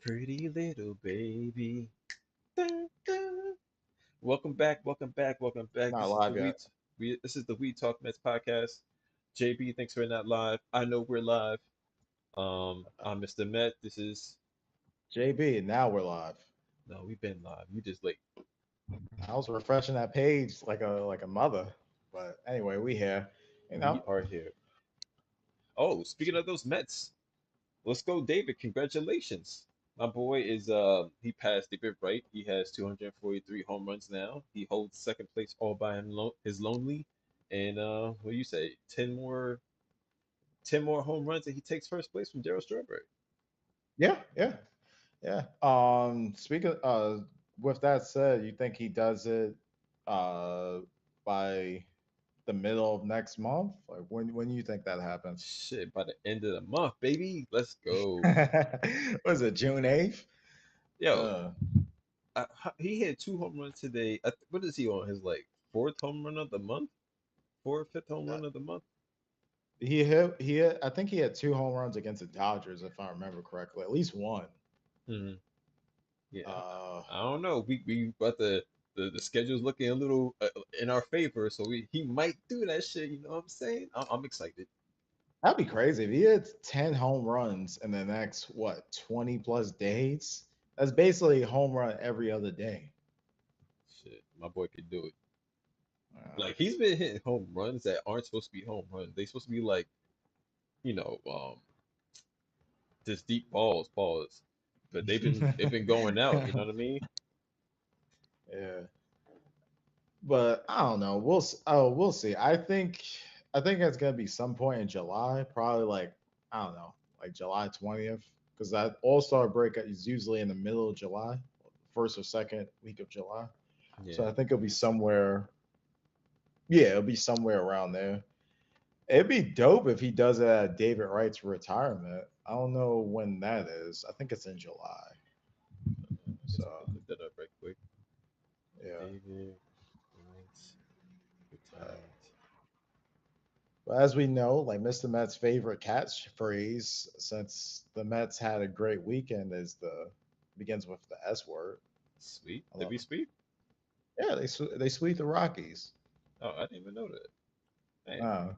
Pretty little baby. Dun, dun. Welcome back, welcome back, welcome back. Not This is the live yet. This is the We Talk Mets podcast. JB, thanks for not live. I know we're live. I'm Mr. Met. This is JB, now we're live. no, we've been live. You just late. I was refreshing that page like a mother. But anyway, we here. You know. We are here. Oh, speaking of those Mets, let's go, David. Congratulations. My boy is he passed David Wright. He has 243 home runs now. He holds second place all by his lonely. And what do you say? 10 more home runs and he takes first place from Darryl Strawberry. Yeah, yeah, yeah. Speaking with that said, you think he does it uh by the middle of next month? Like when you think that happens? Shit, by the end of the month, baby. Let's go. Was it June 8th? Yo, Uh he had 2 home runs today. What is he on? His like fourth home run of the month? Fourth, fifth home run of the month? he hit I think he had 2 home runs against the Dodgers, if I remember correctly. At least one. Hmm. Yeah, Uh I don't know. We but the schedule's looking a little in our favor, so he might do that shit. You know what I'm saying? I'm excited. That'd be crazy if he hits 10 home runs in the next, what, 20 plus days? That's basically a home run every other day. Shit, my boy could do it. Uh, Like he's been hitting home runs that aren't supposed to be home runs. They supposed to be like you know just deep balls. But they've been going out. You know what I mean? yeah. But I don't know. We'll see. I think it's gonna be some point in July, probably like, I don't know, like July 20th, because that All-Star break is usually in the middle of July, first or second week of July. So Yeah. I think it'll be somewhere. Yeah, it'll be somewhere around there. It'd be dope if he does it at David Wright's retirement. I don't know when that is. I think it's in July. I guess So I could look that up right quick. yeah. David Wright's Uh, retirement. but as we know, like Mr. Met's favorite catchphrase, since the Mets had a great weekend, is the begins with the S word. Sweet. I Did love we it. speak? Yeah, they sweep the Rockies. Oh, I didn't even know that. Hey, Uh,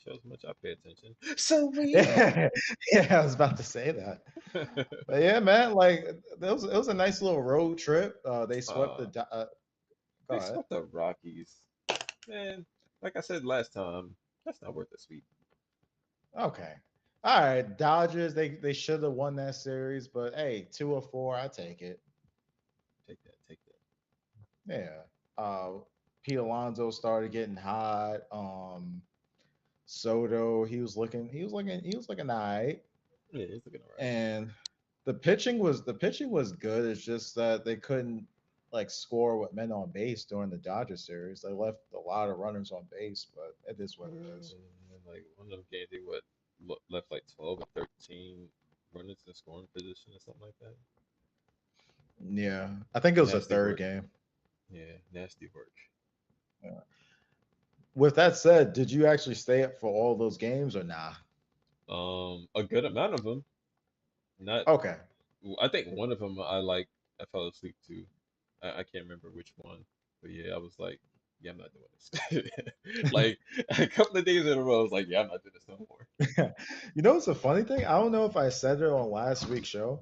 shows how much I pay attention. So we. yeah, yeah, I was about to say that. But yeah, man, like it was a nice little road trip. They swept uh, the. Go they ahead. swept the Rockies. Man, like I said last time, that's not worth a sweep. Okay. All right. Dodgers, they should have won that series, but hey, 2 or 4, I take it. Take that. Take that. Yeah. Uh Pete Alonso started getting hot. Soto, he was looking all right. Yeah, it's looking all right. And the pitching was good. It's just that they couldn't like score with men on base during the Dodgers series. They left a lot of runners on base, but it is what it is. Like one of them games, they what left like 12 or 13 runners in scoring position or something like that. Yeah. I think it was the Nasty third work. game. Yeah, nasty work. Yeah. With that said, did you actually stay up for all those games or nah? A good amount of them. Not, Okay. I think one of them I fell asleep to. I can't remember which one, but yeah, I was like, yeah, I'm not doing this. Like a couple of days in a row, I was like, yeah, I'm not doing this no more. It's a funny thing? I don't know if I said it on last week's show,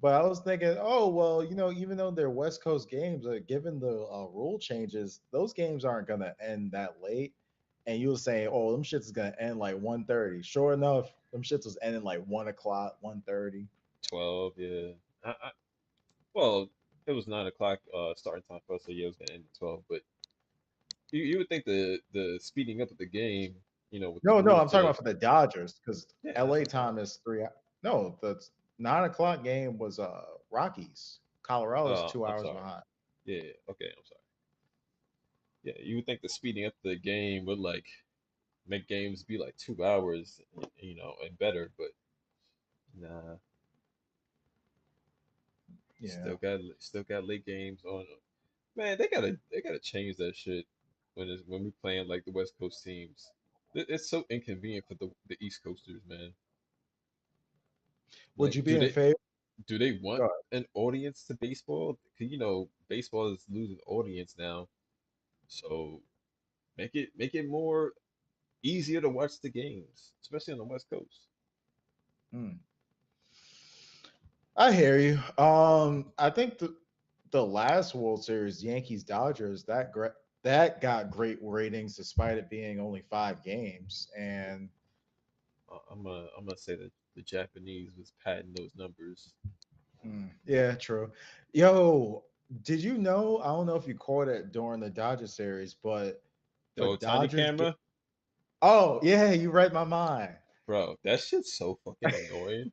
but I was thinking, oh, well, even though they're West Coast games, given the rule changes, those games aren't going to end that late. And you were saying, oh, them shits is going to end like 1:30. Sure enough, them shits was ending like 1 o'clock, 1:30. 12, yeah. Well, it was 9 o'clock starting time for us, so yeah, it was gonna end at 12. But you would think the speeding up of the game, with the No, no, rules I'm talking to about for the Dodgers because yeah, that's LA what I'm talking time is 3. No, the 9 o'clock game was Rockies. Colorado's about. 2 I'm hours sorry. behind. Yeah, okay, I'm sorry. Yeah, you would think the speeding up the game would like make games be like 2 hours, and better, but nah, Yeah. still got late games on. Man, they gotta change that shit when we playing like the West Coast teams. It's so inconvenient for the East Coasters, man. Would Like, you be in favor? Do they want Go an audience to baseball? 'Cause, baseball is losing audience now. So make it more easier to watch the games, especially on the West Coast. ahead. I hear you. I think the last World Series, Yankees Dodgers, that got great ratings despite it being only 5 games. And I'm gonna say that the Japanese was padding those numbers. yeah, true. Yo, did you know? I don't know if you caught it during the Dodger series, but The the Otani Dodgers get. camera, Oh yeah, you read my mind. bro, that shit's so fucking annoying.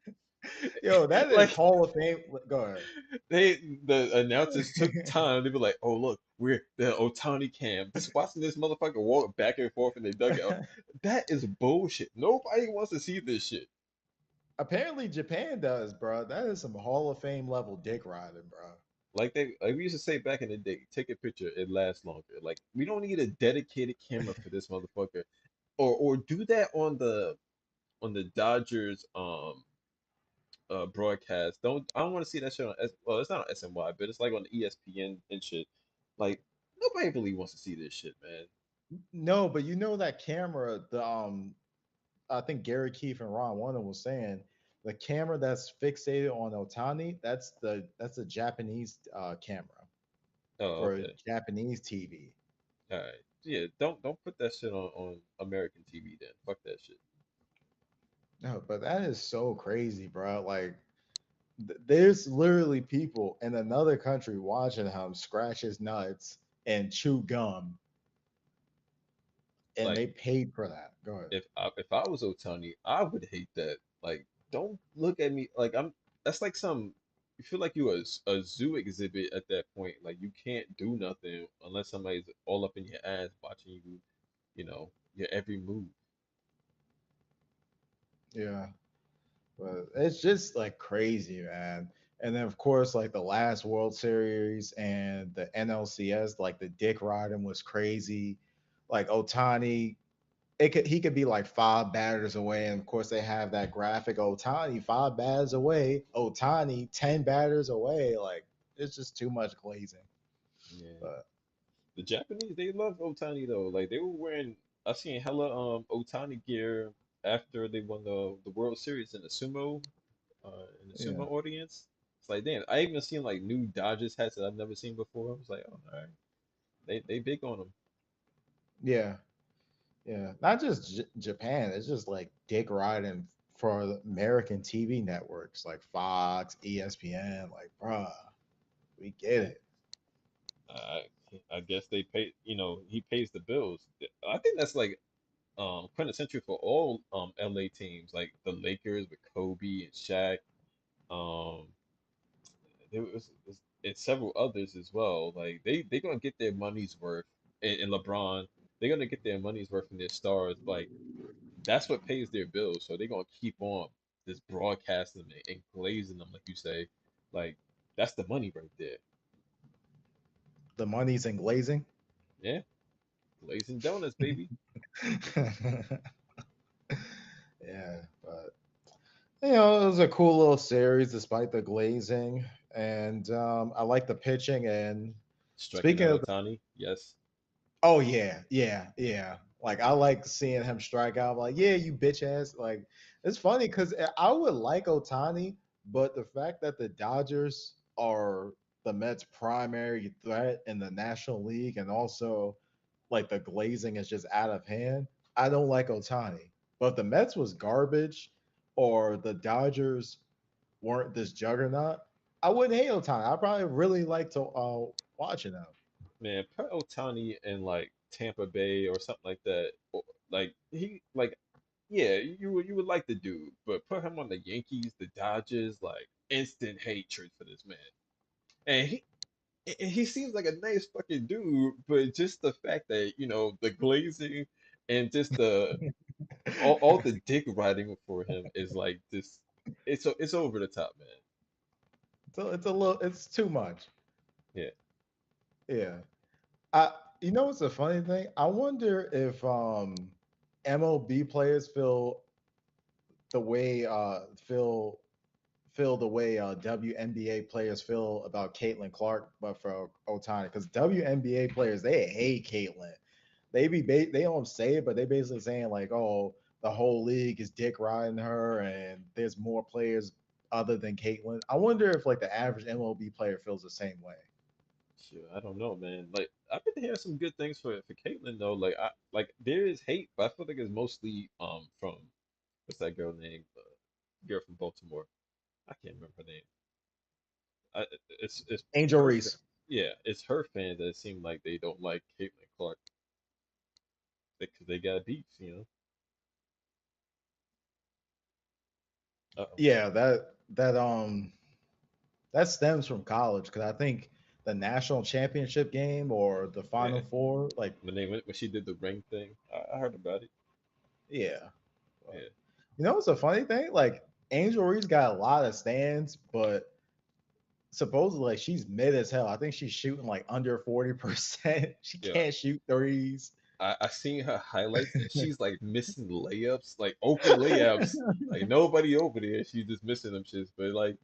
Yo, that is Like Hall of Fame. Go ahead. the announcers took time. They were like, "Oh look, we're the Otani cam." Just watching this motherfucker walk back and forth in the dugout. That is bullshit. Nobody wants to see this shit. Apparently, Japan does, bro. That is some Hall of Fame level dick riding, bro. Like we used to say back in the day, take a picture, it lasts longer. Like we don't need a dedicated camera for this motherfucker. Or do that on the Dodgers broadcast. I don't want to see that shit on well, it's not on SNY, but it's like on ESPN and shit. Like nobody really wants to see this shit, man. No, but you know that camera, the I think Gary Keefe and Ron Warner was saying the camera that's fixated on Otani, that's the Japanese camera Oh, for okay. Japanese TV. All right. Yeah, don't put that shit on American TV then. Fuck that shit. No, but that is so crazy, bro. Like there's literally people in another country watching him scratch his nuts and chew gum, and Like they paid for that. Go ahead. if I was Otani, I would hate that. Like, don't look at me like I'm. That's like some. You feel like you a zoo exhibit at that point. Like you can't do nothing unless somebody's all up in your ass watching you. Your every move. Yeah. But it's just like crazy, man. And then of course, like the last World Series and the NLCS, like the dick riding was crazy. Like Otani, he could be like 5 batters away, and of course they have that graphic Otani 5 batters away, Otani 10 batters away. Like it's just too much glazing. Yeah. But The Japanese, they love Otani though. Like they were wearing. I seen hella Otani gear after they won the World Series in the yeah, sumo audience. It's like damn. I even seen like new Dodgers hats that I've never seen before. I was like, oh, all right. They big on them. yeah, yeah. Not just Japan. It's just like dick riding for the American TV networks like Fox, ESPN. Like, bruh, we get Yeah. it. I I guess they pay. He pays the bills. I think that's like quintessential for all LA teams, like the Lakers with Kobe and Shaq. Um, there was and several others as well. Like they gonna get their money's worth. And LeBron, they're gonna get their money's worth from their stars. Like that's what pays their bills. So they're gonna keep on just broadcasting and glazing them, like you say. Like that's the money right there. The money's in glazing. Yeah, glazing donuts, baby. Yeah, but it was a cool little series despite the glazing, and I like the pitching. And Striking speaking out of, Otani, yes. oh yeah, yeah, yeah. Like I like seeing him strike out. Like yeah, you bitch ass. Like it's funny because I would like Otani, but the fact that the Dodgers are the Mets' primary threat in the National League, and also like the glazing is just out of hand. I don't like Otani. But if the Mets was garbage or the Dodgers weren't this juggernaut, I wouldn't hate Otani. I probably really like to watching him. Man, put Otani in like Tampa Bay or something like that. Like yeah, you would like the dude, but put him on the Yankees, the Dodgers, like instant hatred for this man. And he seems like a nice fucking dude, but just the fact that the glazing and just the all the dick riding for him is like this. It's over the top, man. So it's a little, it's too much. Yeah. Yeah. I, what's the funny thing? I wonder if MLB players feel the way feel the way WNBA players feel about Caitlin Clark, but for Otani, because WNBA players they hate Caitlin. They don't say it, but they basically saying like, oh, the whole league is dick riding her, and there's more players other than Caitlin. I wonder if like the average MLB player feels the same way. Shit, I don't know, man. Like I've been hearing some good things for Caitlyn though. Like there is hate, but I feel like it's mostly from what's that girl name? Girl from Baltimore. I can't remember her name. It's Angel her. Reese. Yeah, it's her fans that seem like they don't like Caitlyn Clark because they got beef, you know. Uh-oh. Yeah, that stems from college because I think the national championship game or the Yeah, final four, like when she did the ring thing, I heard about it. yeah. Yeah, You know what's a funny thing? Like Angel Reese got a lot of stands, but supposedly like she's mid as hell. I think she's shooting like under 40%. She yeah. can't shoot threes. I seen her highlights and she's like missing layups, like open layups. Like nobody over there. She's just missing them shits. But like,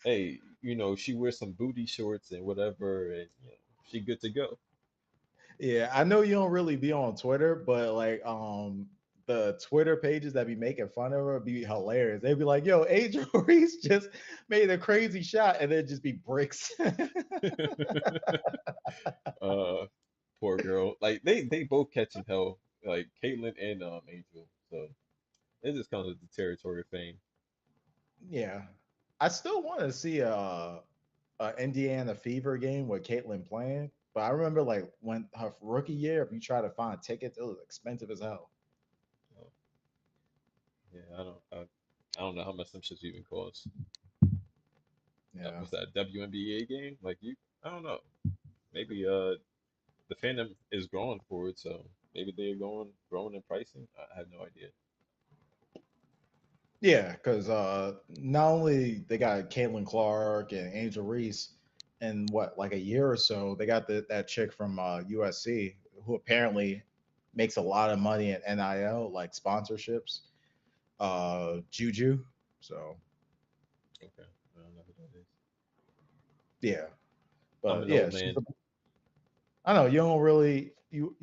hey, she wears some booty shorts and whatever, and she good to go. Yeah, I know you don't really be on Twitter, but like the Twitter pages that be making fun of her be hilarious. They'd be like, "Yo, Angel Reese just made a crazy shot," and then just be bricks. uh, poor girl. Like they both catching hell. Like Caitlyn and Angel. So it just comes with the territory of fame. Yeah, I still want to see a Indiana Fever game with Caitlyn playing, but I remember like when her rookie year, if you try to find tickets, it was expensive as hell. So, yeah, I don't know how much some shits even cost. Yeah. What's that WNBA game? Like I don't know. Maybe the fandom is growing for it, so maybe they're going growing in pricing. I have no idea. Yeah, because not only they got Caitlin Clark and Angel Reese, in what like a year or so, they got that chick from USC who apparently makes a lot of money in NIL like sponsorships. Juju. So Okay, I don't know who that is. yeah, I'm but an yeah, old she's. man. I know you don't really you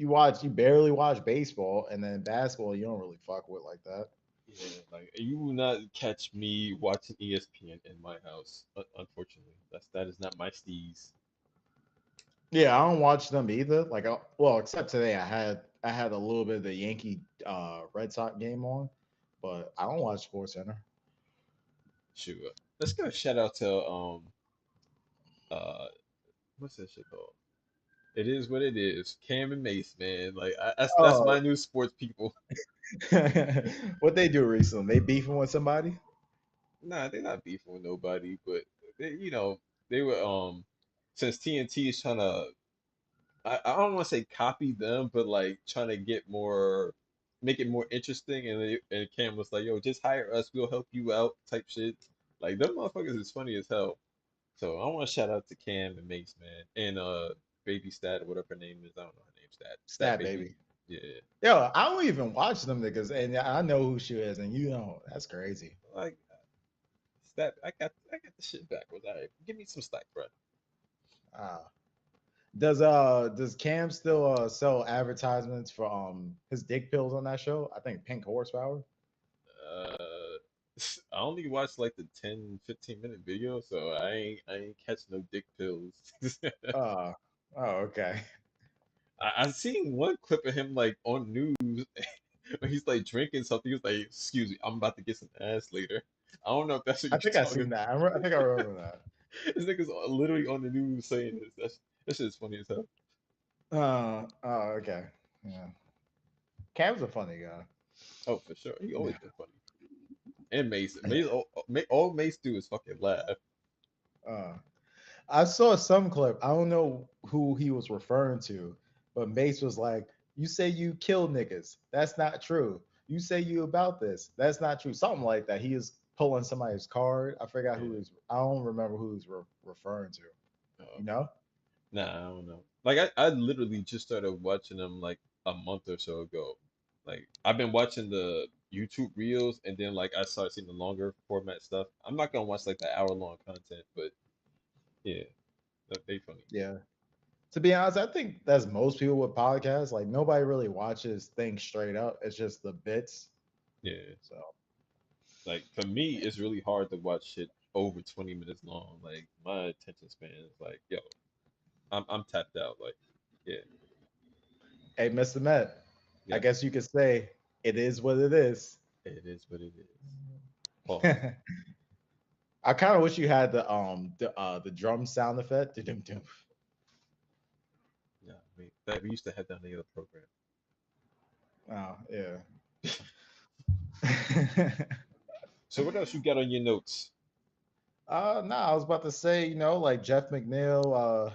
barely watch baseball, and then basketball you don't really fuck with like that. Yeah, like you will not catch me watching ESPN in my house. Unfortunately, that is not my steez. Yeah, I don't watch them either. Like, well, except today, I had a little bit of the Yankee Red Sox game on, but I don't watch Sports Center. Shoot, let's give a shout out to uh what's that shit called? It is what it is. Cam and Mace, man. Like that's Oh, my new sports people. what they do recently? They beefing with somebody? Nah, they're not beefing with nobody, but they were since TNT is trying to I don't want to say copy them, but like trying to make it more interesting. And Cam was like, "Yo, just hire us. We'll help you out." Type shit. Like them motherfuckers is funny as hell. So I want to shout out to Cam and Mace, man, and Baby Stat or whatever her name is. I don't know her name. Stat Stat Baby. baby. Yeah, Yo, I don't even watch them niggas, and I know who she is, and you know that's crazy. like Stat. I got the shit backwards. All right, give me some slack, bro. Uh, does Cam still sell advertisements for his dick pills on that show? I think Pink Horsepower. Uh, I only watched like the 10-15 minute video, so I ain't catch no dick pills. Uh, oh, okay. I seen one clip of him like on news when he's like drinking something. He was like, "Excuse me, I'm about to get some ass later." I don't know if that's what I you're think I talking seen about. that. I think I remember that. This nigga's literally on the news saying this. That shit's funny as hell. Oh, okay. Yeah. Cam's a funny guy. Oh, for sure. He Yeah. always been funny. And Mace, Yeah. all Mace do is fucking laugh. Uh, I saw some clip. I don't know who he was referring to, but Mace was like, "You say you kill niggas. That's not true. You say you about this. That's not true." Something like that. He is pulling somebody's card. I forgot who Yeah. he's. I don't remember who he's referring to. Oh, You okay. know? Nah, I don't know. Like I literally just started watching them like a month or so ago. Like I've been watching YouTube reels, and then like I started seeing the longer format stuff. I'm not gonna watch like the hour long content, but yeah, they funny. Yeah. To be honest, I think that's most people with podcasts. Like nobody really watches things straight up. It's just the bits. Yeah, So like for me, it's really hard to watch shit over 20 minutes long. Like my attention span is like, yo, I'm tapped out. Like, yeah, hey, Mr. Met, I yes, guess you could say it is what it is. it is what it is. Pause. I kind of wish you had the drum sound effect. Dum-dum-dum. Yeah, that we used to have that on the other program. Oh yeah. So what else you got on your notes? No, I was about to say, like Jeff McNeil,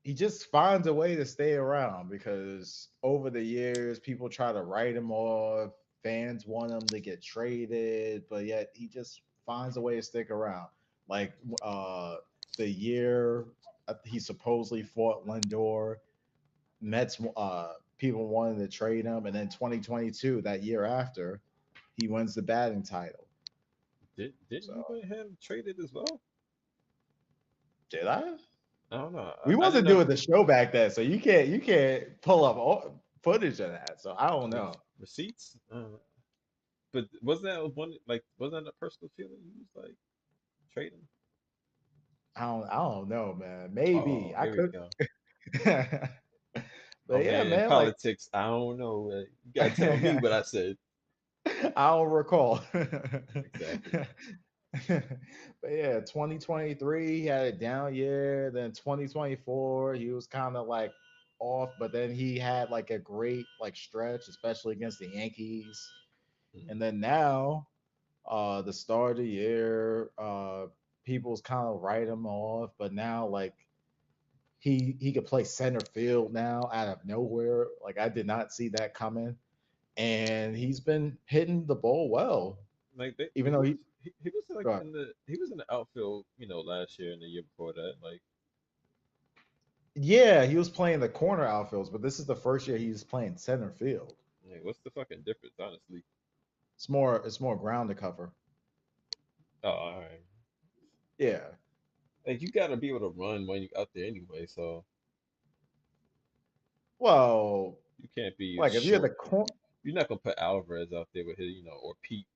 he just finds a way to stay around because over the years, people try to write him off. Fans want him to get traded, but yet he just finds a way to stick around. Like the year he supposedly fought Lindor, Mets people wanted to trade him, and then 2022, that year after, he wins the batting title. Didn't you So want him traded as well? did I? I don't know. We I didn't wasn't know. doing the show back then, so you can't pull up all footage of that. So I don't know. Receipts. But wasn't that one like wasn't that a personal feeling? He was like trading. I don't know, man. Oh, Maybe I here we could. go. Oh But yeah, man, man. Like politics. I don't know. You gotta tell me I what I said. don't recall. Exactly. But yeah, 2023 he had a down year. Then 2024 he was kind of like off, but then he had like a great like stretch, especially against the Yankees. Mhm. And then now, the start of the year, people's kind of write him off, but now like he could play center field now out of nowhere. Like I did not see that coming, and he's been hitting the ball well, Like even though he. he was like Go ahead. in the outfield, last year and the year before that. Like, Yeah, he was playing the corner outfields, but this is the first year he's playing center field. what's the fucking difference, honestly? It's more ground to cover. Oh, all right. Yeah. Like you gotta be able to run when you out there anyway, so Well, you can't be like if you're the short. corner. You're not gonna put Alvarez out there with his, or Pete.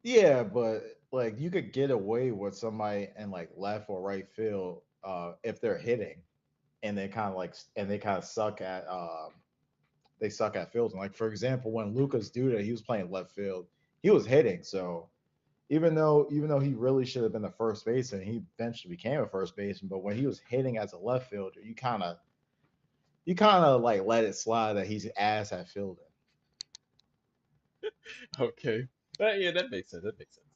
Yeah, but like you could get away with somebody in like left or right field if they're hitting and they kind of suck at fielding. Like for example, when Lucas Duda he was playing left field, he was hitting. So even though he really should have been the first baseman, he eventually became a first baseman. But when he was hitting as a left fielder, you kind of like let it slide that he's ass at fielding. Okay. Yeah, that makes sense. That makes sense.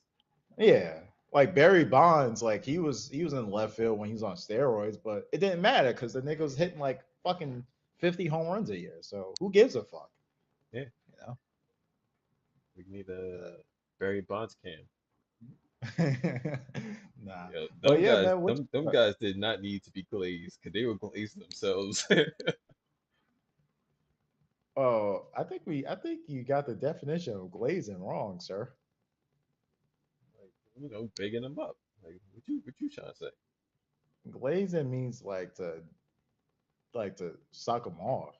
Yeah. Like Barry Bonds, like he was in left field when he was on steroids, but it didn't matter because the nigga was hitting like fucking 50 home runs a year. So who gives a fuck? Yeah, You know? we need a Barry Bonds cam. Nah. Yeah, But them yeah, guys, man, them guys did not need to be glazed because they were glazing themselves. oh, I think you got the definition of glazing wrong, sir. Like, bigging them up. Like, what you trying to say? Glazing means like to suck them off.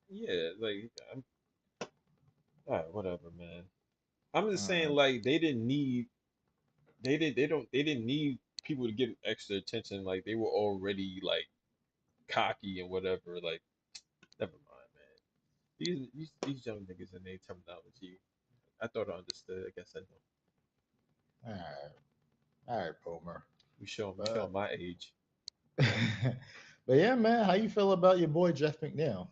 Yeah, like, all right, whatever, man. I'm just saying, Uh, like, they didn't need people to give extra attention. Like, they were already like cocky and whatever. Like, never mind, man. These young niggas and their terminology. I thought I understood. I guess I don't. all right, all right, Boomer. We But showing my age. but yeah, man, how you feel about your boy Jeff McNeil?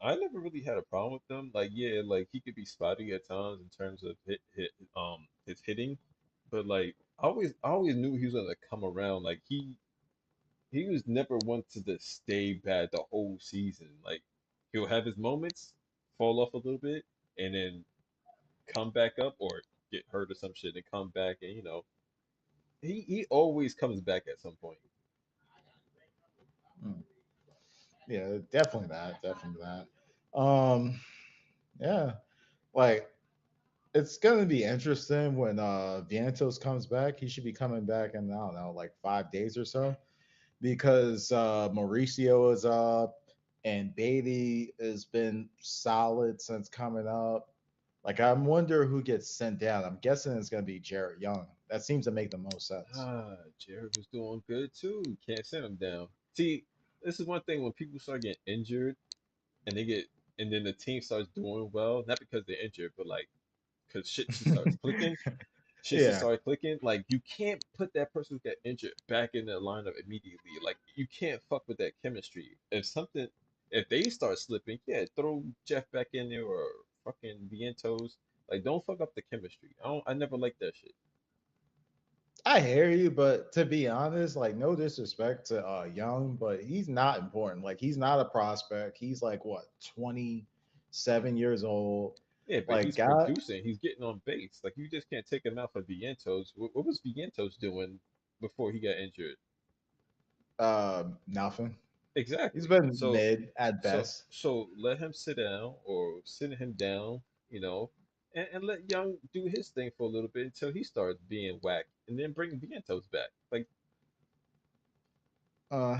I never really had a problem with them. Like, yeah, like he could be spotty at times in terms of his hitting, but like I always knew he was gonna come around. Like he was never one to just stay bad the whole season. Like he'll have his moments, fall off a little bit, and then come back up or get hurt or some shit and come back and he always comes back at some point. Hmm. Yeah, definitely that. Definitely that. Yeah, like it's gonna be interesting when Vientos comes back. He should be coming back in I don't know, like 5 days or so, because Mauricio is up and Baty has been solid since coming up. Like I wonder who gets sent down. I'm guessing it's gonna be Jarrett Young. That seems to make the most sense. Jared was doing good too. Can't send him down. See, this is one thing when people start getting injured and they get, and then the team starts doing well, not because they're injured, but like because shit just starts clicking. Shit just Yeah, started clicking. Like you can't put that person who got injured back in the lineup immediately. Like you can't fuck with that chemistry. If they start slipping, yeah, throw Jeff back in there or fucking Vientos. Like don't fuck up the chemistry. I never liked that shit. I hear you, but to be honest, like no disrespect to Young, but he's not important. Like he's not a prospect. He's like what 27 years old. Yeah, but Like he's God, producing. He's getting on base. Like you just can't take him out for Vientos. What was Vientos doing before he got injured? nothing. He's Exactly. been So, mid at so, best. so let him sit down or sit him down, you know, and let Young do his thing for a little bit until he starts being whack, and then bring Vientos back. Like Uh,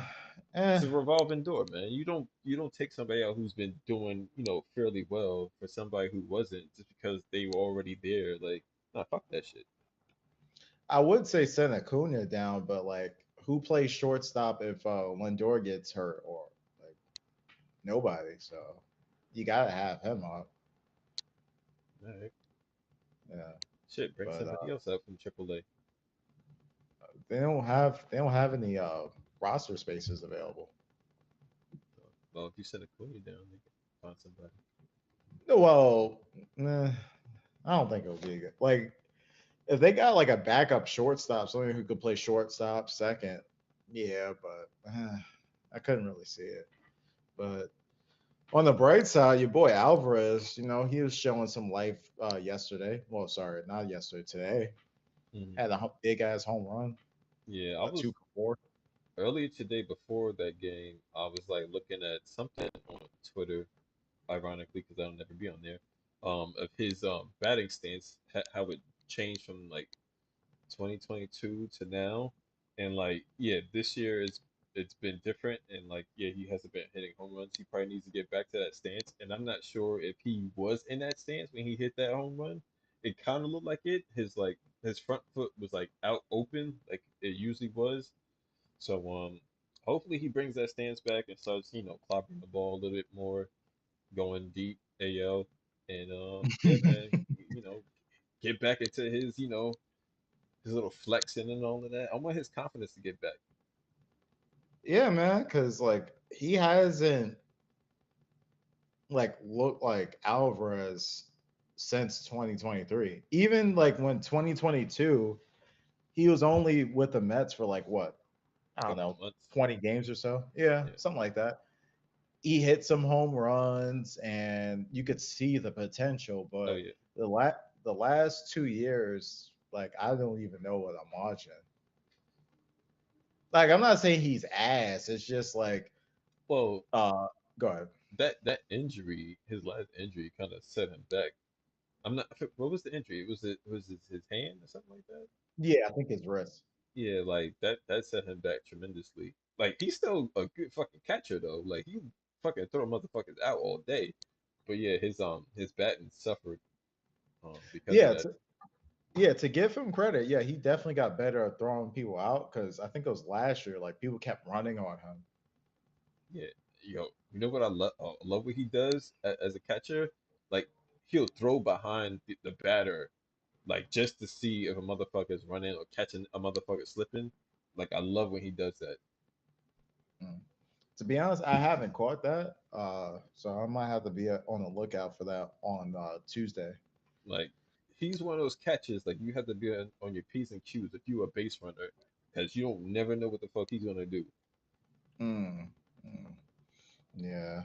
eh. it's a revolving door, man. You don't take somebody out who's been doing, fairly well for somebody who wasn't just because they were already there. Like, nah, fuck that shit. I would say send Acuna down, but like, who plays shortstop if Lindor gets hurt or like nobody? So you gotta have him up. All right. Yeah, Shit, bring but somebody else up from AAA. they don't have any roster spaces available. Well, if you send a Acuna down, they can find somebody. No, well, nah, I don't think it'll be good. Like if they got like a backup shortstop, someone who could play shortstop second, yeah, but I couldn't really see it. But on the bright side, your boy Alvarez, he was showing some life yesterday. Well, sorry, not yesterday, today. Mhm. Had a big ass home run, Yeah, I a two was for four. earlier today before that game. I was like looking at something on Twitter, ironically, because I don't never be on there, of his batting stance, how it changed from like 2022 to now, and like yeah, this year it's been different, and like yeah, he hasn't been hitting home runs. He probably needs to get back to that stance, and I'm not sure if he was in that stance when he hit that home run. It kind of looked like it. His front foot was like out open, like it usually was. So hopefully he brings that stance back and starts clobbering the ball a little bit more, going deep AL, and yeah, man, get back into his little flexing and all of that. I want his confidence to get back. Yeah, man, because like he hasn't like looked like Alvarez since 2023. Even like when 2022, he was only with the Mets for like what, I A don't couple know, of months. 20 games or so. Yeah, Yeah. something like that. He hit some home runs and you could see the potential, Oh but yeah. the la- the last 2 years, like I don't even know what I'm watching. Like I'm not saying he's ass. It's just like Well, uh go ahead. that injury, his last injury, kind of set him back. I'm not. What was the injury? Was his hand or something like that? Yeah, I think his wrist. Yeah, like that set him back tremendously. Like he's still a good fucking catcher though. Like he fucking throw motherfuckers out all day. But yeah, his batting suffered because of Yeah, that. to give him credit, yeah, he definitely got better at throwing people out because I think it was last year, like people kept running on him. Yeah, you know what I love what he does as a catcher. Like he'll throw behind the batter, like just to see if a motherfucker is running or catching a motherfucker slipping. Like I love when he does that. Mm. To be honest, I haven't caught that, so I might have to be on the lookout for that on Tuesday. Like he's one of those catches. Like you have to be on your p's and q's if you're a base runner, because you don't never know what the fuck he's gonna do. Mm, mm, yeah,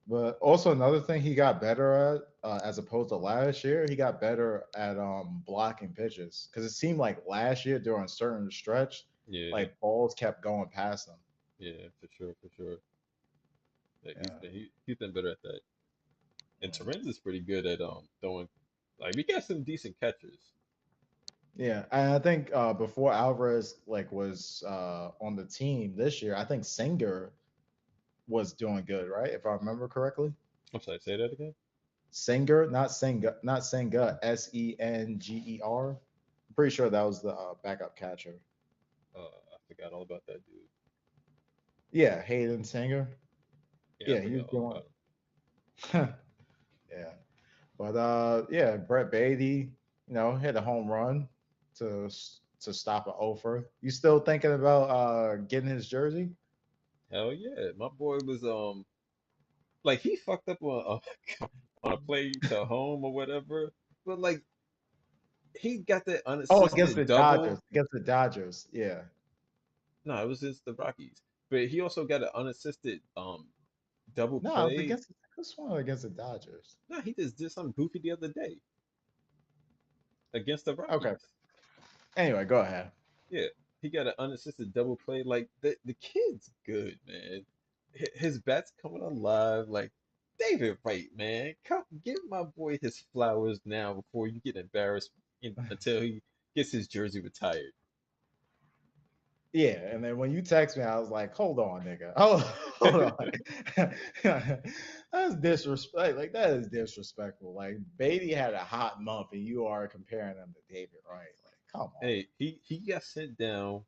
but also another thing he got better at, as opposed to last year, he got better at blocking pitches because it seemed like last year during a certain stretch, Yeah, like balls kept going past him. yeah, for sure, for sure. Like Yeah. he's been better at that. And Yeah. Terens is pretty good at throwing. Like we got some decent catchers. Yeah, and I think before Alvarez was on the team this year, I think Singer was doing good, right? If I remember correctly. I'm sorry, say that again. Singer, not Senga, not Senga, Senger. I'm pretty sure that was the backup catcher. I forgot all about that dude. Yeah, Hayden Singer. Yeah, I Yeah, he was forgot all doing. about him. Yeah, but yeah, Brett Baty, hit a home run to stop an offer. You still thinking about getting his jersey? Hell yeah, my boy was like he fucked up on on a play to home or whatever, but like he got that Oh, against unassisted the Dodgers. double. Against the Dodgers. Yeah. No, it was just the Rockies, but he also got an unassisted double No, it was play. against this one against the Dodgers. No, he just did something goofy the other day against the Okay. Rockies. Anyway, go ahead. Yeah, he got an unassisted double play. Like the kid's good, man. His bat's coming alive. Like David Wright, man, come give my boy his flowers now before you get embarrassed until he gets his jersey retired. Yeah, and then when you text me, I was like, "Hold on, nigga. Oh, hold on. That's disrespect. Like that is disrespectful. Like Beatty had a hot month, and you are comparing him to David Wright. Like, come on. Hey, he got sent down,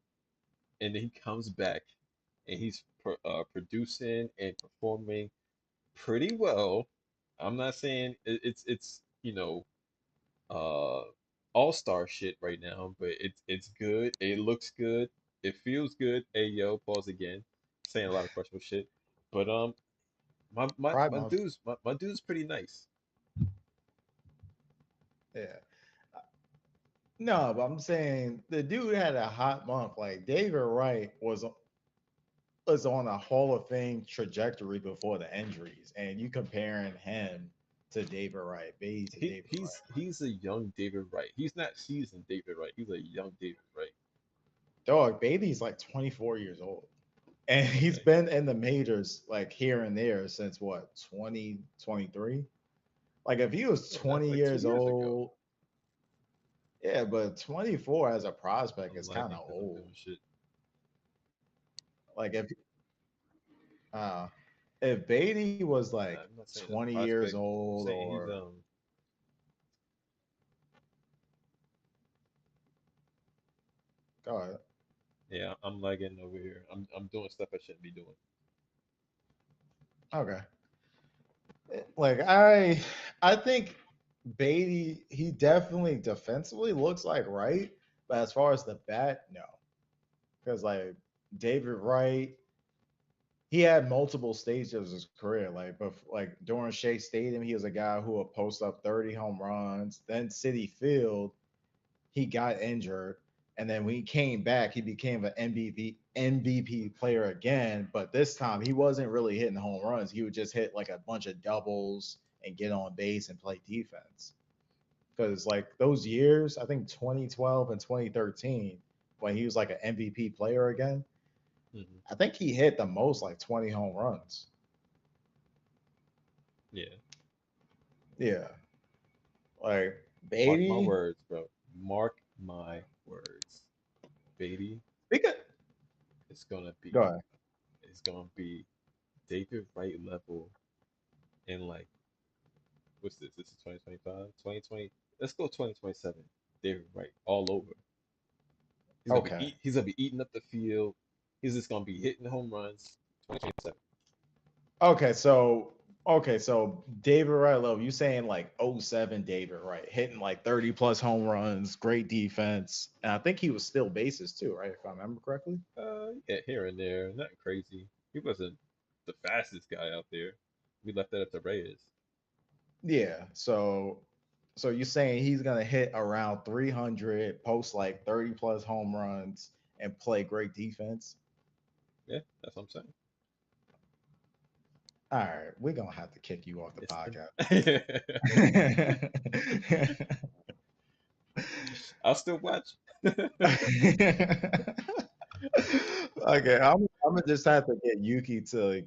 and then he comes back, and he's producing and performing pretty well. I'm not saying it's uh all-star shit right now, but it's good. It looks good. It feels good. Hey yo, pause again. Saying a lot of questionable shit. But Pride month. my dude's pretty nice. Yeah. No, but I'm saying the dude had a hot month. Like David Wright was on a Hall of Fame trajectory before the injuries, and you comparing him to David Wright, Beatty to David Wright. He's a young David Wright. He's not seasoned David Wright. He's a young David Wright. Dog, Beatty's like 24 years old. And he's Okay. been in the majors like here and there since what, 2023? Like if he was Yeah, that's 20 like 2 years years ago. old, yeah, but 24 as a prospect I'm is kind lagging of because I'm old. doing shit. Like uh if Beatty was like I'm not saying a 20 years prospect. I'm old saying he's or God, yeah, I'm lagging over here. I'm doing stuff I shouldn't be doing. okay. Like I think Beatty he definitely defensively looks like right, but as far as the bat, no. Because like David Wright, he had multiple stages of his career. Like during Shea Stadium, he was a guy who would post up 30 home runs. Then City Field, he got injured, and then when he came back, he became an MVP player again. But this time, he wasn't really hitting home runs. He would just hit like a bunch of doubles and get on base and play defense. Because like those years, I think 2012 and 2013, when he was like an MVP player again, Hmm. I think he hit the most like 20 home runs. Yeah. Yeah, like Mark my Beatty. words, bro. Mark my words. Beatty Because is gonna go be ahead. is gonna be David Wright level in like what's this? This is 2025, 2020. Let's go 2027. David Wright all over. Okay. He's gonna be eating up the field. He's just gonna be hitting home runs. 2027. Okay, so David Wright level, you saying like '07 David Wright hitting like 30 plus home runs, great defense. And I think he was still bases too, right? If I remember correctly. Yeah, here and there, nothing crazy. He wasn't the fastest guy out there. We left that up to Reyes. Yeah. So you're saying he's gonna hit around 300, post like 30 plus home runs, and play great defense. Yeah, that's what I'm saying. All right, we're gonna have to kick you off the It's podcast. I'll still watch. Okay, I'm gonna just have to get Yuki to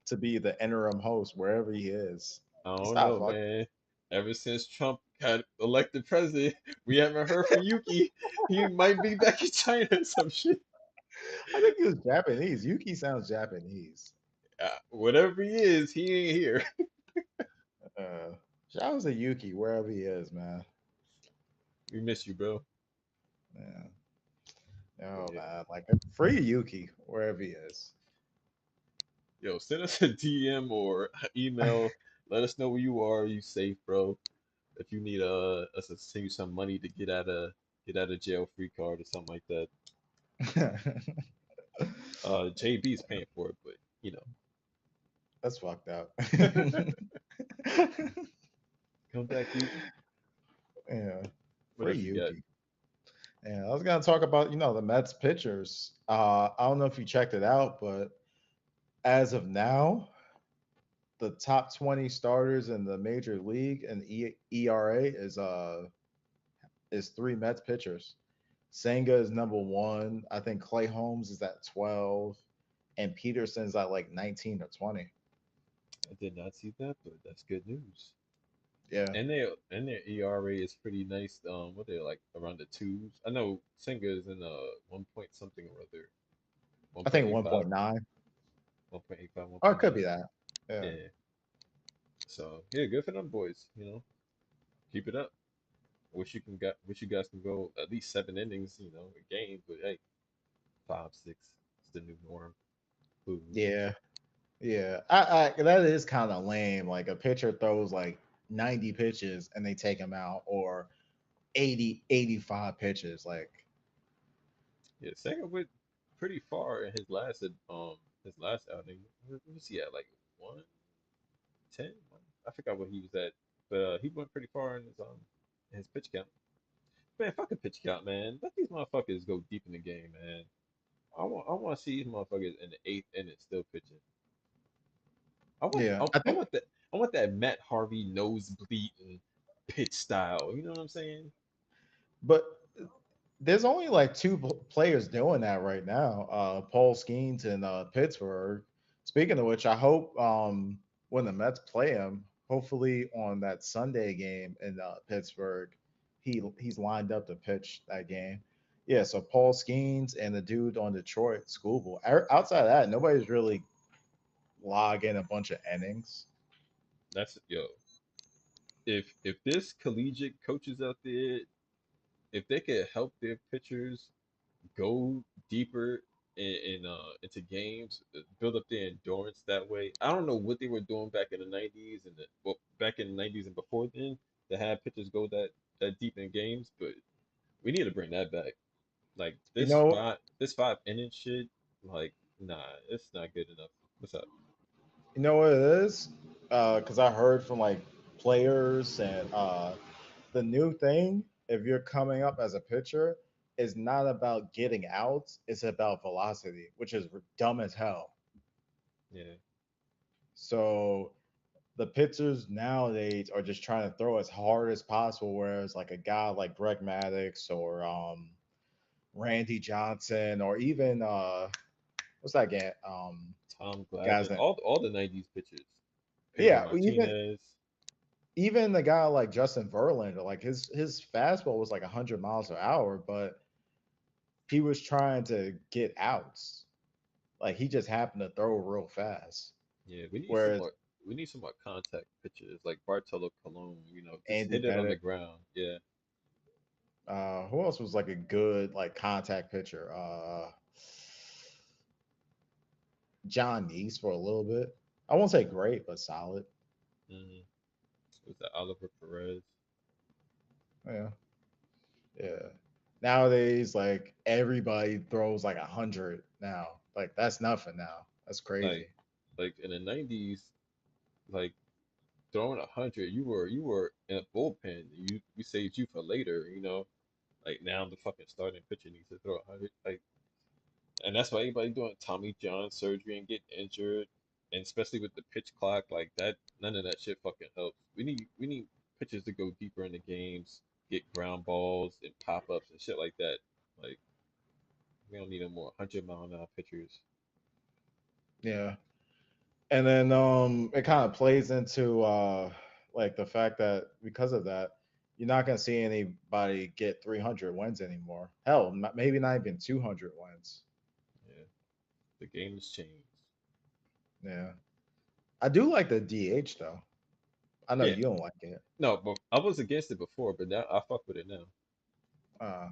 to be the interim host wherever he is. I don't Stop know, fucking. man. Ever since Trump got elected president, we haven't heard from Yuki. He might be back in China or some shit. I think he was Japanese. Yuki sounds Japanese. Whatever he ain't here. Uh, Shout out to Yuki wherever he is, man. We miss you, bro. Yeah. But Oh yeah. man, like free Yuki wherever he is. Yo, send us a DM or email. Let us know where you are. You safe, bro. If you need us to send you some money to get out of jail free card or something like that. JB's paying for it, but you That's fucked up. know. Come back, Yuki. Yeah, What free else you got? Yuki. Yeah, I was gonna talk about the Mets pitchers. I don't know if you checked it out, but as of now, the top 20 starters in the major league and ERA is three Mets pitchers. Senga is number one. I think Clay Holmes is at 12, and Peterson's at like 19 or 20. I did not see that, but that's good news. Yeah, And their ERA is pretty nice. What they like around the twos. I know Senga is in 1 point something or other. I think 1.85, 1.9, 1.85, or it could 1.9. be that. Yeah. Yeah. So yeah, good for them boys. Keep it up. Wish you guys can go at least 7 innings. A game. But hey, 5, 6. It's the new norm. Please. Yeah, yeah. I that is kind of lame. Like a pitcher throws like 90 pitches and they take him out, or 80, 85 pitches. Like, Yeah, Senga went pretty far in his last outing. What was he at? Like 110? I forgot what he was at, but he went pretty far in his pitch count. Man, fuck a pitch count, man. Let these motherfuckers go deep in the game, man. I want to see these motherfuckers in the eighth inning still pitching. I want yeah, I, I I think, want that I want that Matt Harvey nose bleeding pitch style. You know what I'm saying? but there's only like two players doing that right now. Paul Skeens in Pittsburgh. Speaking of which, I hope when the Mets play him, hopefully on that Sunday game in Pittsburgh, he's lined up to pitch that game. Yeah, so Paul Skeens and the dude on Detroit, Scooble. Outside of that, nobody's really logging a bunch of innings. That's yo. If this collegiate coaches out there, if they could help their pitchers go deeper into games, build up their endurance that way. I don't know what they were doing back in the '90s back in the '90s and before then to have pitchers go that deep in games, but we need to bring that back. Like You this know, five inning shit, like nah, it's not good enough. What's up? You know what it is? Because I heard from like players and the new thing, if you're coming up as a pitcher, is not about getting outs, it's about velocity, which is dumb as hell. Yeah, So the pitchers nowadays are just trying to throw as hard as possible, whereas like a guy like Greg Maddux or Randy Johnson or even what's that guy? Tom Guys Glavine, that all the '90s pitchers, Pedro yeah, even Martinez. even the guy like Justin Verlander, like his fastball was like 100 miles an hour, but he was trying to get outs. Like he just happened to throw real fast. Yeah, we need some Whereas more. We need some more contact pitchers like Bartolo Colon. Just Andy hit it on the Pettit, ground. Yeah, who else was like a good like contact pitcher? John Neese for a little bit. I won't say great, but solid. hmm was that Oliver Perez? Yeah, yeah. Nowadays, like everybody throws like 100 now. Like that's nothing now. That's Like, crazy. like in the '90s, like throwing 100, you were in a bullpen. We saved you for later. Like now the fucking starting pitcher needs to throw 100. Like, and that's why anybody doing Tommy John surgery and getting injured, and especially with the pitch clock like that, none of that shit fucking helps. We need pitchers to go deeper in the games, get ground balls and pop ups and shit like that. Like we don't need no more 100 mile an hour pitchers. Yeah. And then it kind of plays into like the fact that because of that, you're not gonna see anybody get 300 wins anymore. Hell, maybe not even 200 wins. Yeah, the game has changed. Yeah, I do like the DH though. I know Yeah, you don't like it. no, but I was against it before, but now I fuck with it now. Uh,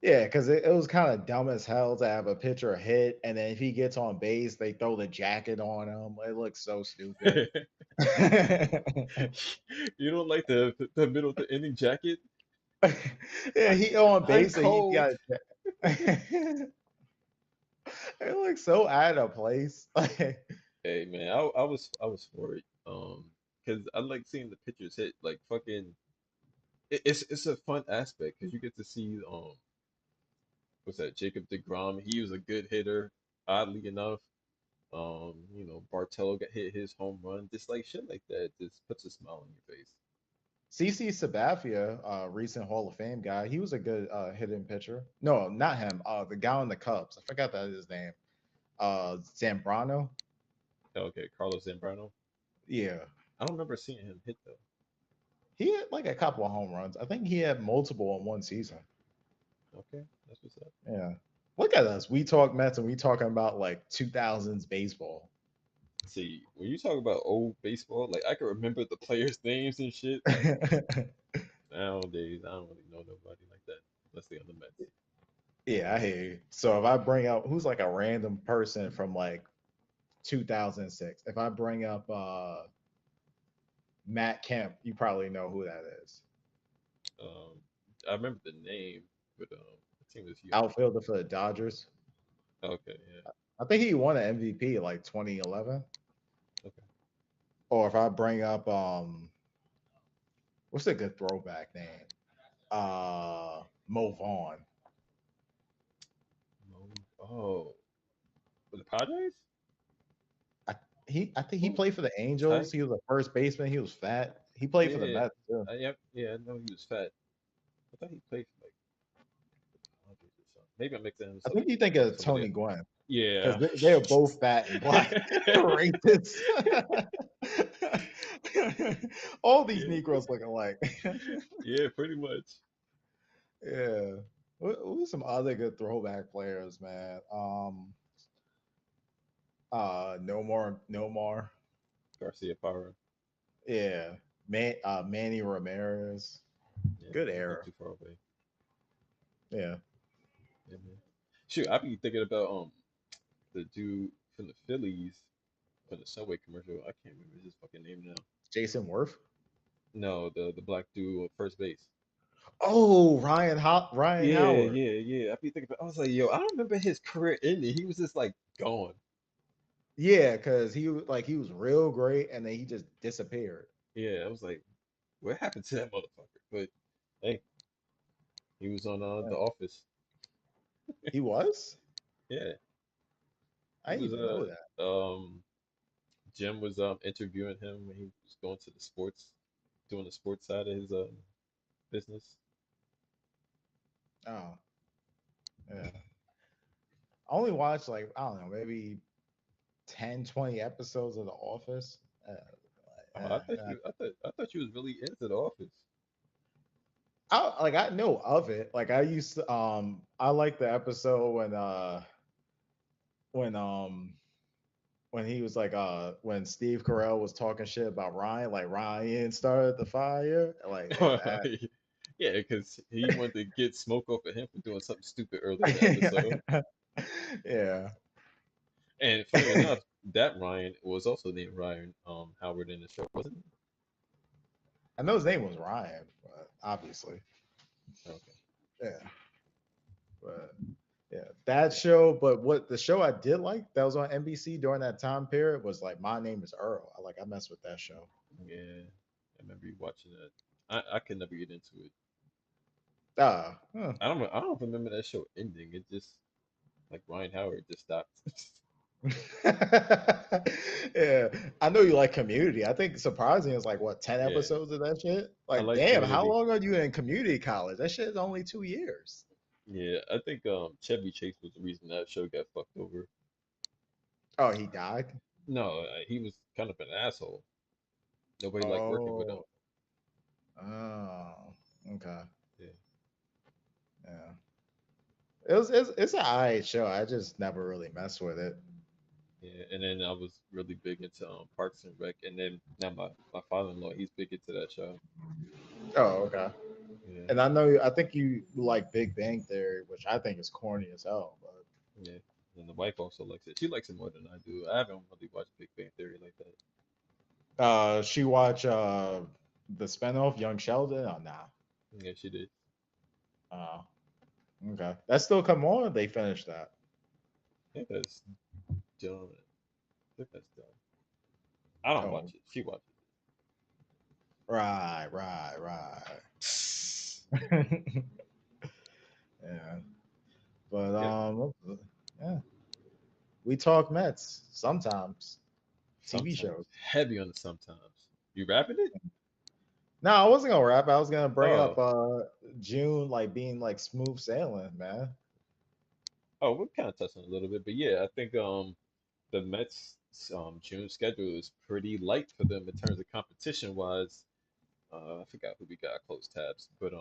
yeah, because it was kind of dumb as hell to have a pitcher hit, and then if he gets on base, they throw the jacket on him. It looks so stupid. You don't like the middle of the inning jacket? Yeah, he on I'm base, so he cold. got. It looks so out of place. Hey man, I was for it. Because I like seeing the pitchers hit like fucking. It's a fun aspect because you get to see what's that, Jacob DeGrom. He was a good hitter, oddly enough. Bartolo got hit his home run. Just like shit like that just puts a smile on your face. CC Sabathia, recent Hall of Fame guy, he was a good hitting pitcher. No, not him. The guy on the Cubs. I forgot that his name. Zambrano. Okay, Carlos Zambrano. Yeah, I don't remember seeing him hit though. he had like a couple of home runs. I think he had multiple in one season. Okay, that's what's up. Yeah. Look at us. We talk Mets and we talking about like 2000s baseball. See, when you talk about old baseball, like I can remember the players' names and shit. Nowadays, I don't really know nobody like that unless they on the Mets. Yeah, I hear you. So if I bring up who's like a random person from like 2006, if I bring up Matt Kemp, you probably know who that is. Um, I remember the name, but the team was he on? Outfielder for the Dodgers. Okay, yeah, I think he won an MVP like 2011. okay. Or if I bring up what's a good throwback name? Mo Vaughn. Oh, for the Padres? I I think he Who? played for the Angels. Ty? He was a first baseman. He was fat. He played for the Yeah, Mets too. yep, yeah. I know he was fat. I thought he played for like the Padres or something. Maybe I'm mixing I this up think you think of with somebody Tony else. Gwynn because Yeah. they are both fat and black racists. All these Yeah, Negroes look alike. yeah, pretty much. Yeah. Who's some other good throwback players, man? No more, no more. Garcia Parra. Yeah, Manny Ramirez. Yeah, Good he's not era. too far away. Yeah. Yeah, man. Shoot, I be thinking about the dude from the Phillies from the Subway commercial. I can't remember his fucking name now. Jason Worth. No, the black dude on first base. Oh, Ryan Yeah, Howard. yeah, yeah. I be thinking about. I was like, yo, I don't remember his career ending. He was just like gone. Yeah, because he was real great, and then he just disappeared. Yeah, I was like, what happened to that motherfucker? But hey, he was on Yeah. The Office. He was. Yeah, he I didn't was even know that. Jim was interviewing him when he was going to the sports, doing the sports side of his business. Oh, yeah. I only watched like I don't know, maybe 10, 20 episodes of The Office. Oh, I thought you was really into The Office. I know of it. Like I used to, I like the episode when when he was like when Steve Carell was talking shit about Ryan, like Ryan started the fire, like Yeah, because he wanted to get smoke off of him for doing something stupid earlier in the episode. that. Yeah. And funny enough, that Ryan was also named Ryan Howard in the show, wasn't it? I know his name was Ryan, but obviously. Okay. Yeah. But yeah, that show. But what the show I did like that was on NBC during that time period was like My Name Is Earl. I mess with that show. Yeah, I remember you watching that. I could never get into it. Huh. I don't remember that show ending. It just like Ryan Howard just stopped. Yeah, I know you like Community. I think surprising is like what 10 Yeah, episodes of that shit. I Like, like damn, how Community. long are you in community college? That shit is only 2 years. Yeah, I think Chevy Chase was the reason that show got fucked over. Oh, he died. No, he was kind of an asshole. Nobody liked working with him. Oh, oh, okay, Yeah, yeah. It's an alright show. I just never really messed with it. yeah. And then I was really big into Parks and Rec, and then now my father-in-law, he's big into that show. Oh, okay. Yeah, And I know I think you like Big Bang Theory, which I think is corny as hell. But yeah. And the wife also likes it. She likes it more than I do. I haven't really watched Big Bang Theory like that. she watch the spinoff Young Sheldon. Oh, nah. Yeah, she did. Oh, okay. That still come on. They finished that. I think that's done. I think that's done. I don't Oh, watch it. She watches right, right, right. it. Yeah, but Yeah, yeah, we talk Mets sometimes. TV sometimes shows. heavy on the sometimes. You rapping it? No, I wasn't gonna rap. I was gonna bring up Oh, June like being like smooth sailing, man. oh, we kind of touched on it a little bit, but yeah, I think the Mets June schedule is pretty light for them in terms of competition wise. I forgot who we got close tabs, but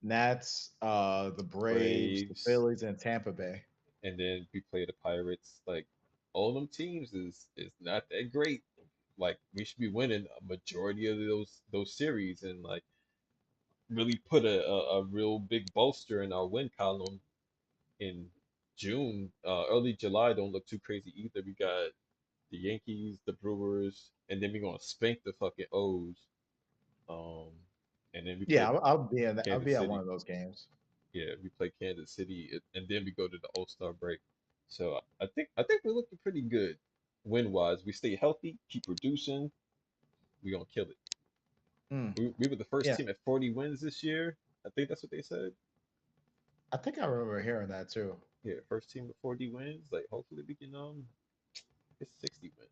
Nats, the Braves, the Braves, Phillies, and Tampa Bay. and then we play the Pirates. Like all them teams is not that great. Like we should be winning a majority of those series and like really put a real big bolster in our win column in June. Early July don't look too crazy either. We got the Yankees, the Brewers, and then we're gonna spank the fucking O's. Um, and then we play Yeah, I'll be in. I'll Kansas be at one City. of those games. Yeah, we play Kansas City, and then we go to the All Star break. So I think we're looking pretty good win wise. We stay healthy, keep producing. We gonna kill it. Mm, We were the first yeah, team at 40 wins this year. I think that's what they said. I think I remember hearing that too. Yeah, first team with 40 wins. Like hopefully we can get 60 wins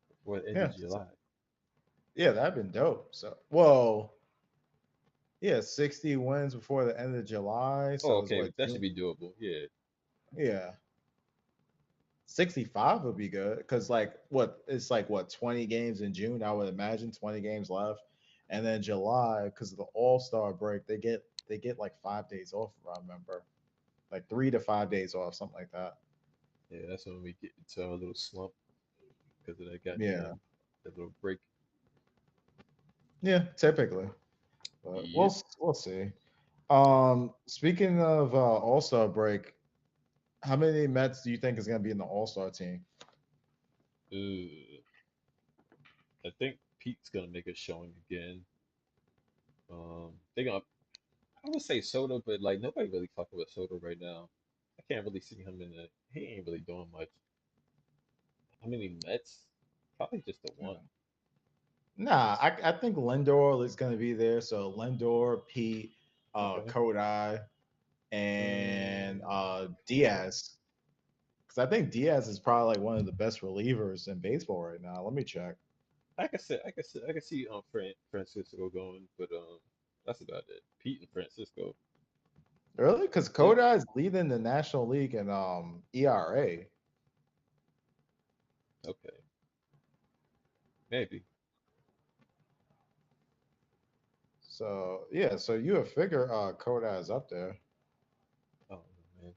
before the end of Yeah, July. yeah, that'd been dope. So, well, yeah, 60 wins before the end of July. Oh, So it's okay, what that should June? be doable. Yeah, Yeah, 65 would be good because like what it's like what 20 games in June. I would imagine 20 games left, and then July because of the All Star break, they get like 5 days off. If I remember, like 3 to 5 days off, something like that. yeah, that's when we get into our little slump because of that Yeah, goddamn that little break. yeah, typically. But Yep. we'll see. Speaking of All Star break, how many Mets do you think is going to be in the All Star team? I think Pete's gonna make a showing again. They gonna I would say Soto, but like nobody really fucking with Soto right now. I can't really see him in the. He ain't really doing much. How many Mets? Probably just the one. Nah, I think Lindor is going to be there. So Lindor, Pete, Okay. Kodai, and Mm, Diaz. Because I think Diaz is probably like one of the best relievers in baseball right now. Let me check. I can see Francisco going, but that's about it. Pete and Francisco. Really? Because Yeah. Kodai is leading the National League in ERA. Okay. Maybe. So yeah, so you would figure Kodai is up there. Oh man.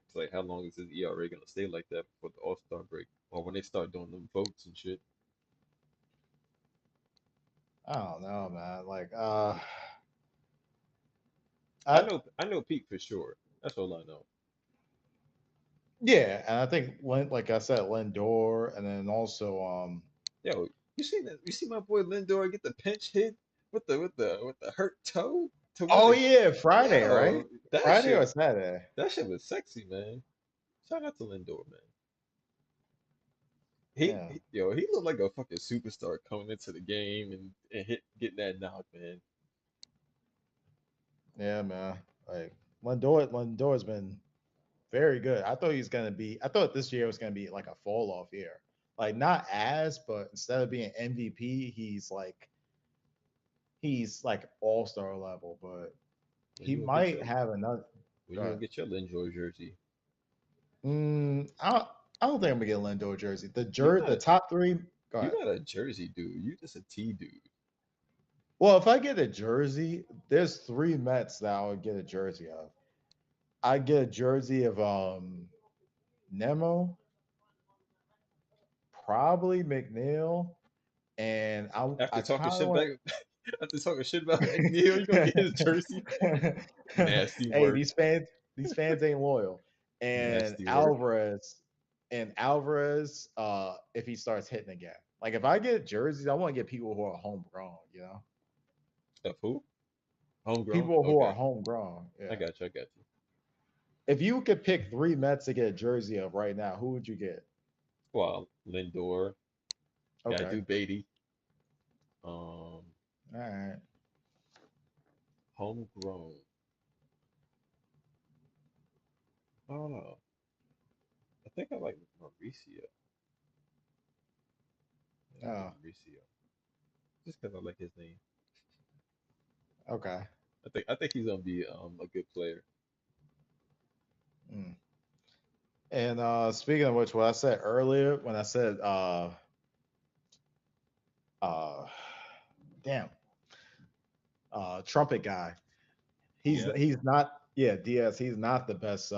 It's like how long is his ERA gonna stay like that before the All Star break, or when they start doing them votes and shit? I don't know, man. Like, I I know I know Pete for sure. That's all I know. yeah, and I think like I said, Lindor, and then also Yo, you see that? You see my boy Lindor get the pinch hit with the hurt toe to win oh the. yeah, Friday, right? Yo, that Friday shit or Saturday? that shit was sexy, man. Shout out to Lindor, man. Yeah, Yo, he looked like a fucking superstar coming into the game and getting that knock, man. yeah, man. Like Lindor's been very good. I thought he was gonna be. I thought this year was gonna be like a fall off year. Like not as, but instead of being MVP, he's like all star level. But When he you gonna get might your have another. when Go you gonna ahead. get your Lindor jersey? Mm, I don't. I don't think I'm gonna get a Lindor jersey. You're The not top three. Go you're ahead. not a jersey dude. You just a T dude. Well, if I get a jersey, there's three Mets that I would get a jersey of. I get a jersey of Nemo, probably McNeil, and After I talking kind of shit want. back, after talking shit about McNeil, you gonna get his jersey? Nasty Hey, work. these fans ain't loyal. And Nasty work. Alvarez, if he starts hitting again. Like if I get jerseys, I want to get people who are homegrown, you know? Of who? Homegrown? People who are Okay. homegrown. I Yeah. got you. I got you. If you could pick three Mets to get a jersey of right now, who would you get? Well, Lindor. Gotta Okay. do Baty. Um, All right. homegrown. I don't know. I think I like Mauricio. Yeah, I like Oh, Mauricio. Just because I like his name. okay. I think he's gonna be a good player. Mm. And speaking of which, what I said earlier when I said uh damn, trumpet guy. Diaz. He's not, yeah, Diaz, he's not the best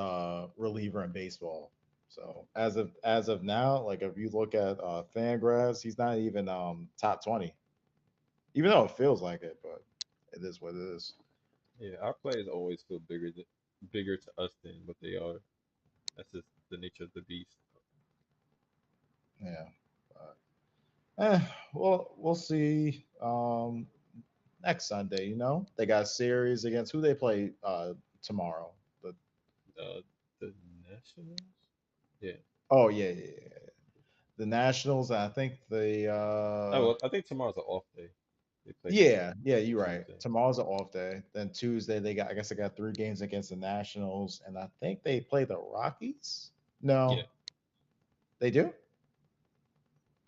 reliever in baseball. So as of now, like if you look at Fangraphs, he's not even top 20. Even though it feels like it, but it is what it is. Yeah, our players always feel bigger to us than what they are. That's just the nature of the beast. Yeah. But, well, we'll see. Next Sunday, you know, they got a series against who they play tomorrow. The The Nationals. Yeah. Oh yeah, yeah, yeah. The Nationals. I think the Oh well, I think tomorrow's an off day. They play yeah, yeah, you're right. Tuesday. Tomorrow's an off day. Then Tuesday they got, I guess they got three games against the Nationals, and I think they play the Rockies. Yeah. No, they do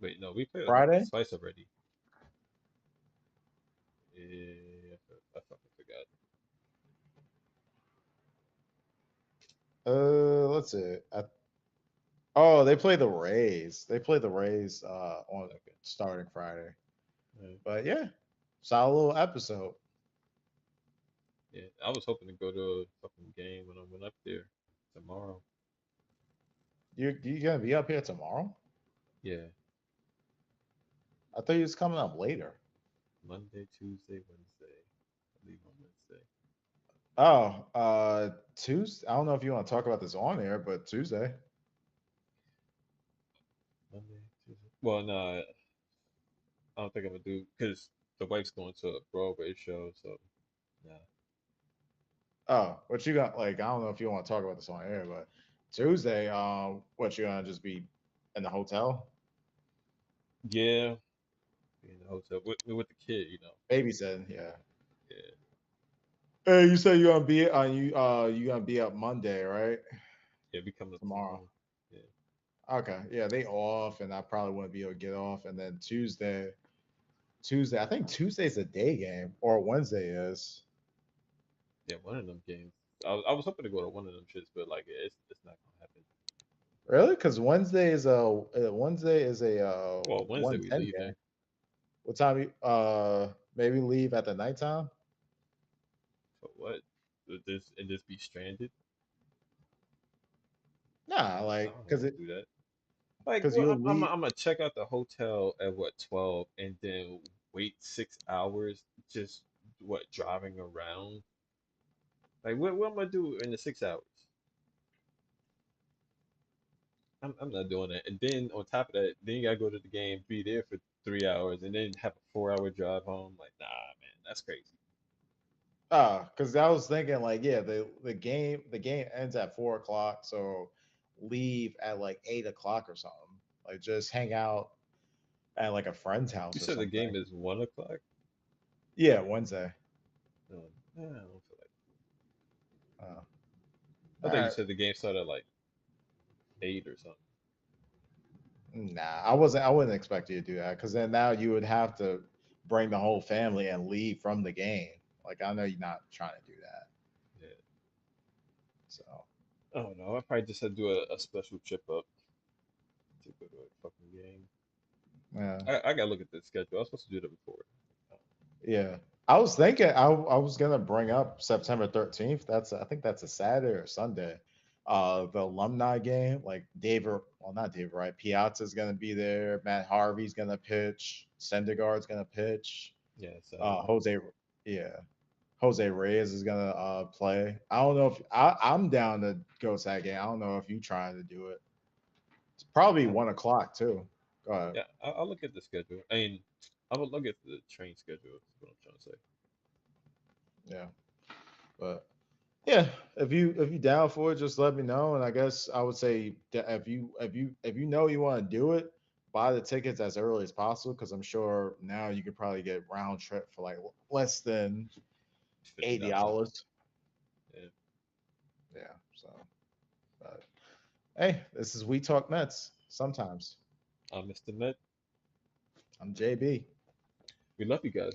Wait, no, we played the Friday. Rockies twice already. Yeah, I fucking forgot. Let's see. Oh, they play the Rays. They play the Rays on Okay. starting Friday. Alright. But yeah, solid little episode. Yeah, I was hoping to go to a fucking game when I went up there tomorrow. You gonna be up here tomorrow? Yeah, I thought you was coming up later. Monday, Tuesday, Wednesday. I leave on Wednesday. Oh, Tuesday. I don't know if you want to talk about this on air, but Tuesday. Monday, Tuesday. Well, no, I don't think I'm gonna do because the wife's going to a Broadway show, so nah. Oh, what you got? Like, I don't know if you want to talk about this on air, but Tuesday, what you gonna just be in the hotel Yeah, be in the hotel with the kid, you know. babysitting? Yeah. Yeah, Hey, you said you're gonna be you gonna be up Monday, right? yeah, we coming up Tomorrow. tomorrow. Yeah, Okay. Yeah, they off, and I probably wouldn't be able to get off. And then Tuesday. I think Tuesday's a day game, or Wednesday is. yeah, one of them games. I was hoping to go to one of them shits, but like it's not gonna happen. Really? Because Wednesday is a Well, Wednesday we 1:10 leaving. game. What time? Maybe leave at the nighttime. For what? Just be stranded? Nah, I like don't because want to do that. Like, because well, you'll I'm leave. gonna check out the hotel at what 12, and then wait 6 hours just what driving around. Like, what am I gonna do in the 6 hours? I'm not doing that. And then on top of that, then you gotta go to the game, be there for 3 hours, and then have a 4 hour drive home. Like, nah, man, that's crazy. Because I was thinking like, yeah, the game ends at 4 o'clock, so leave at like 8 o'clock or something. Like just hang out at like a friend's You house or said the something. game is 1 o'clock. Yeah, Wednesday. No, nah, I don't feel like. Uh, I all thought you right. said the game started at like 8 or something. Nah, I wasn't. I wouldn't expect you to do that because then now you would have to bring the whole family and leave from the game. Like I know you're not trying to do that. Yeah. So I don't know. I probably just had to do a special trip up. to go to a fucking game. Yeah. I gotta look at the schedule. I was supposed to do that before. Yeah. I was thinking I was gonna bring up September 13th. I think that's a Saturday or Sunday. The alumni game, like David, well not David, right? Piazza's gonna be there. Matt Harvey's gonna pitch. Syndergaard's gonna pitch. Yeah, Saturday. Jose, yeah, Jose Reyes is gonna play. I don't know if I'm down to go to that game. I don't know if you trying to do it. It's probably I, 1 o'clock too. Go ahead. yeah, I'll look at the schedule. I mean, I would look at the train schedule. Is what I'm trying to say. Yeah, but yeah, if you down for it, just let me know. And I guess I would say that if you know you want to do it, buy the tickets as early as possible because I'm sure now you could probably get round trip for like less than eighty $50. dollars. Yeah. Yeah. So, but hey, this is We Talk Mets. Sometimes Mr. Met, I'm JB. we love you guys.